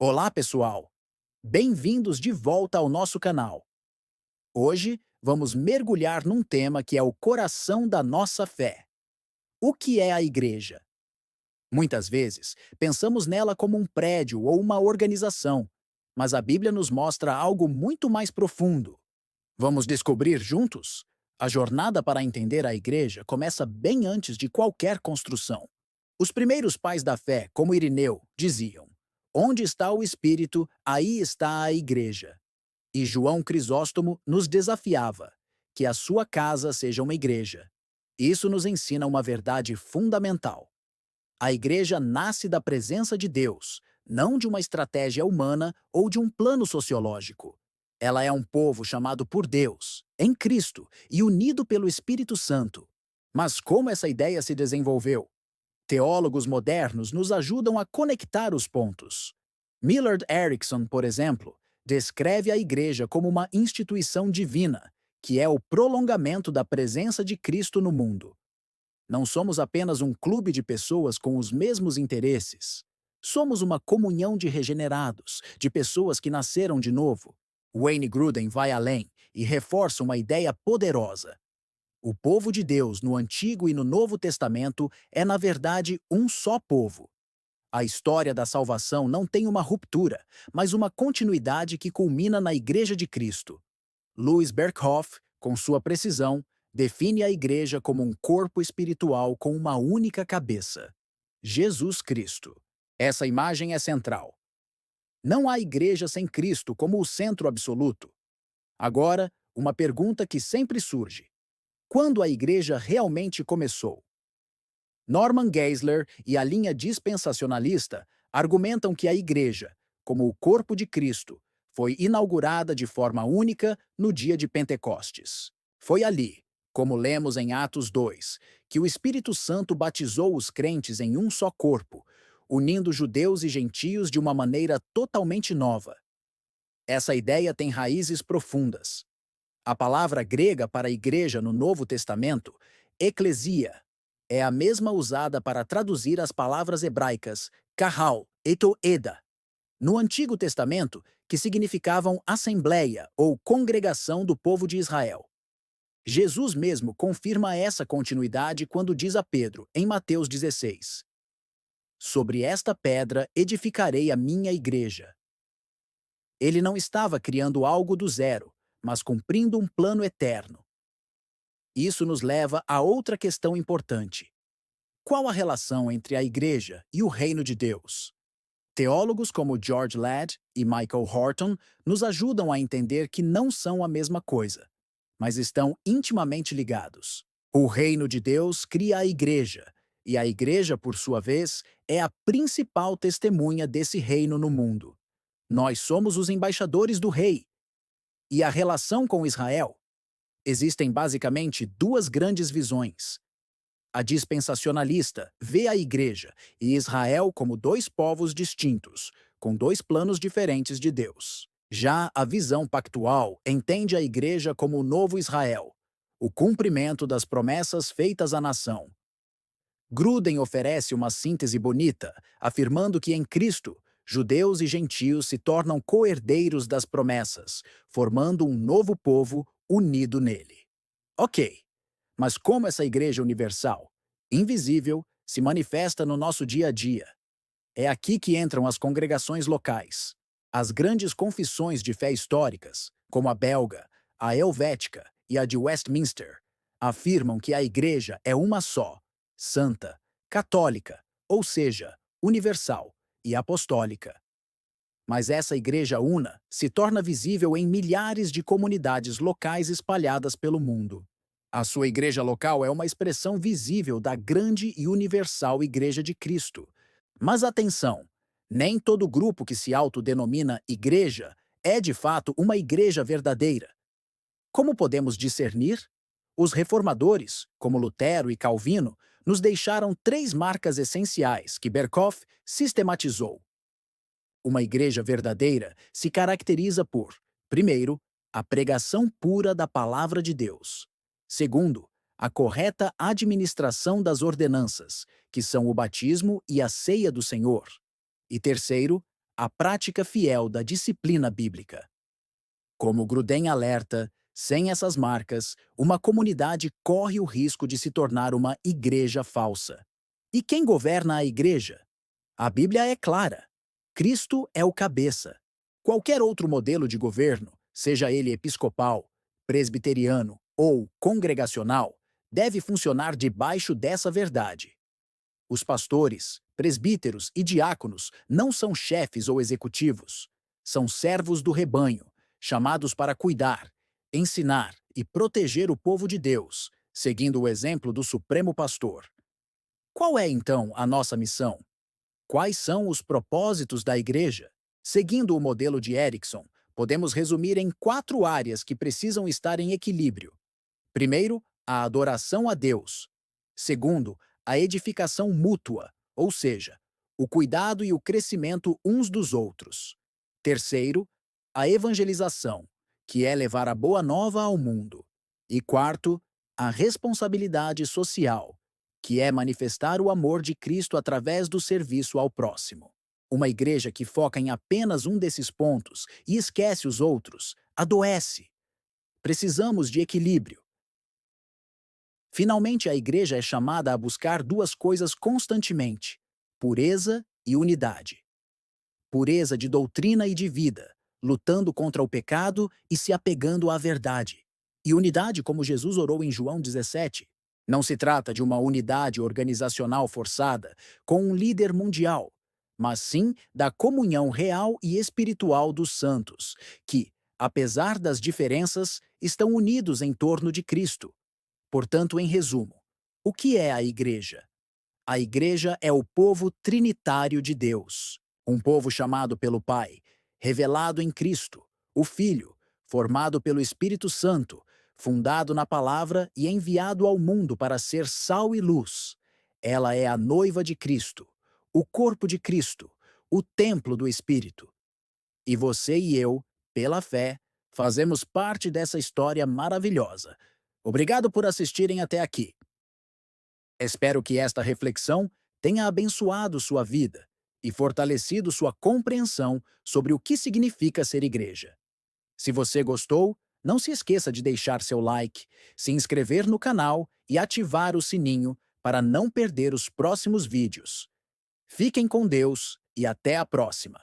Olá, pessoal! Bem-vindos de volta ao nosso canal. Hoje vamos mergulhar num tema que é o coração da nossa fé. O que é a igreja? Muitas vezes pensamos nela como um prédio ou uma organização, mas a Bíblia nos mostra algo muito mais profundo. Vamos descobrir juntos? A jornada para entender a igreja começa bem antes de qualquer construção. Os primeiros pais da fé, como Irineu, diziam: Onde está o Espírito, aí está a igreja. E João Crisóstomo nos desafiava: que a sua casa seja uma igreja. Isso nos ensina uma verdade fundamental. A igreja nasce da presença de Deus, não de uma estratégia humana ou de um plano sociológico. Ela é um povo chamado por Deus, em Cristo e unido pelo Espírito Santo. Mas como essa ideia se desenvolveu? Teólogos modernos nos ajudam a conectar os pontos. Millard Erickson, por exemplo, descreve a igreja como uma instituição divina, que é o prolongamento da presença de Cristo no mundo. Não somos apenas um clube de pessoas com os mesmos interesses. Somos uma comunhão de regenerados, de pessoas que nasceram de novo. Wayne Grudem vai além e reforça uma ideia poderosa. O povo de Deus no Antigo e no Novo Testamento é, na verdade, um só povo. A história da salvação não tem uma ruptura, mas uma continuidade que culmina na Igreja de Cristo. Louis Berkhoff, com sua precisão, define a igreja como um corpo espiritual com uma única cabeça: Jesus Cristo. Essa imagem é central. Não há igreja sem Cristo como o centro absoluto. Agora, uma pergunta que sempre surge: quando a igreja realmente começou? Norman Geisler e a linha dispensacionalista argumentam que a igreja, como o corpo de Cristo, foi inaugurada de forma única no dia de Pentecostes. Foi ali, como lemos em Atos 2, que o Espírito Santo batizou os crentes em um só corpo, unindo judeus e gentios de uma maneira totalmente nova. Essa ideia tem raízes profundas. A palavra grega para igreja no Novo Testamento, eclesia, é a mesma usada para traduzir as palavras hebraicas kahal e toeda, no Antigo Testamento, que significavam assembleia ou congregação do povo de Israel. Jesus mesmo confirma essa continuidade quando diz a Pedro, em Mateus 16: Sobre esta pedra edificarei a minha igreja. Ele não estava criando algo do zero, mas cumprindo um plano eterno. Isso nos leva a outra questão importante. Qual a relação entre a Igreja e o Reino de Deus? Teólogos como George Ladd e Michael Horton nos ajudam a entender que não são a mesma coisa, mas estão intimamente ligados. O Reino de Deus cria a Igreja, e a Igreja, por sua vez, é a principal testemunha desse reino no mundo. Nós somos os embaixadores do Rei. E a relação com Israel? Existem basicamente duas grandes visões. A dispensacionalista vê a Igreja e Israel como dois povos distintos, com dois planos diferentes de Deus. Já a visão pactual entende a Igreja como o novo Israel, o cumprimento das promessas feitas à nação. Grudem oferece uma síntese bonita, afirmando que em Cristo, judeus e gentios se tornam coerdeiros das promessas, formando um novo povo unido nele. Ok, mas como essa Igreja universal, invisível, se manifesta no nosso dia a dia? É aqui que entram as congregações locais. As grandes confissões de fé históricas, como a belga, a helvética e a de Westminster, afirmam que a Igreja é uma só, santa, católica, ou seja, universal e apostólica. Mas essa Igreja una se torna visível em milhares de comunidades locais espalhadas pelo mundo. A sua igreja local é uma expressão visível da grande e universal Igreja de Cristo. Mas atenção, nem todo grupo que se autodenomina igreja é de fato uma igreja verdadeira. Como podemos discernir? Os reformadores, como Lutero e Calvino, nos deixaram três marcas essenciais que Berkhoff sistematizou. Uma igreja verdadeira se caracteriza por, primeiro, a pregação pura da palavra de Deus. Segundo, a correta administração das ordenanças, que são o batismo e a ceia do Senhor. E terceiro, a prática fiel da disciplina bíblica. Como Grudem alerta, sem essas marcas, uma comunidade corre o risco de se tornar uma igreja falsa. E quem governa a igreja? A Bíblia é clara. Cristo é o cabeça. Qualquer outro modelo de governo, seja ele episcopal, presbiteriano ou congregacional, deve funcionar debaixo dessa verdade. Os pastores, presbíteros e diáconos não são chefes ou executivos. São servos do rebanho, chamados para cuidar, ensinar e proteger o povo de Deus, seguindo o exemplo do Supremo Pastor. Qual é, então, a nossa missão? Quais são os propósitos da igreja? Seguindo o modelo de Erickson, podemos resumir em 4 áreas que precisam estar em equilíbrio. Primeiro, a adoração a Deus. Segundo, a edificação mútua, ou seja, o cuidado e o crescimento uns dos outros. Terceiro, a evangelização, que é levar a boa nova ao mundo. E quarto, a responsabilidade social, que é manifestar o amor de Cristo através do serviço ao próximo. Uma igreja que foca em apenas um desses pontos e esquece os outros adoece. Precisamos de equilíbrio. Finalmente, a igreja é chamada a buscar 2 coisas constantemente: pureza e unidade. Pureza de doutrina e de vida, lutando contra o pecado e se apegando à verdade. E unidade, como Jesus orou em João 17. Não se trata de uma unidade organizacional forçada, com um líder mundial, mas sim da comunhão real e espiritual dos santos, que, apesar das diferenças, estão unidos em torno de Cristo. Portanto, em resumo, o que é a igreja? A igreja é o povo trinitário de Deus, um povo chamado pelo Pai, revelado em Cristo, o Filho, formado pelo Espírito Santo, fundado na palavra e enviado ao mundo para ser sal e luz. Ela é a noiva de Cristo, o corpo de Cristo, o templo do Espírito. E você e eu, pela fé, fazemos parte dessa história maravilhosa. Obrigado por assistirem até aqui. Espero que esta reflexão tenha abençoado sua vida e fortalecido sua compreensão sobre o que significa ser igreja. Se você gostou, não se esqueça de deixar seu like, se inscrever no canal e ativar o sininho para não perder os próximos vídeos. Fiquem com Deus e até a próxima!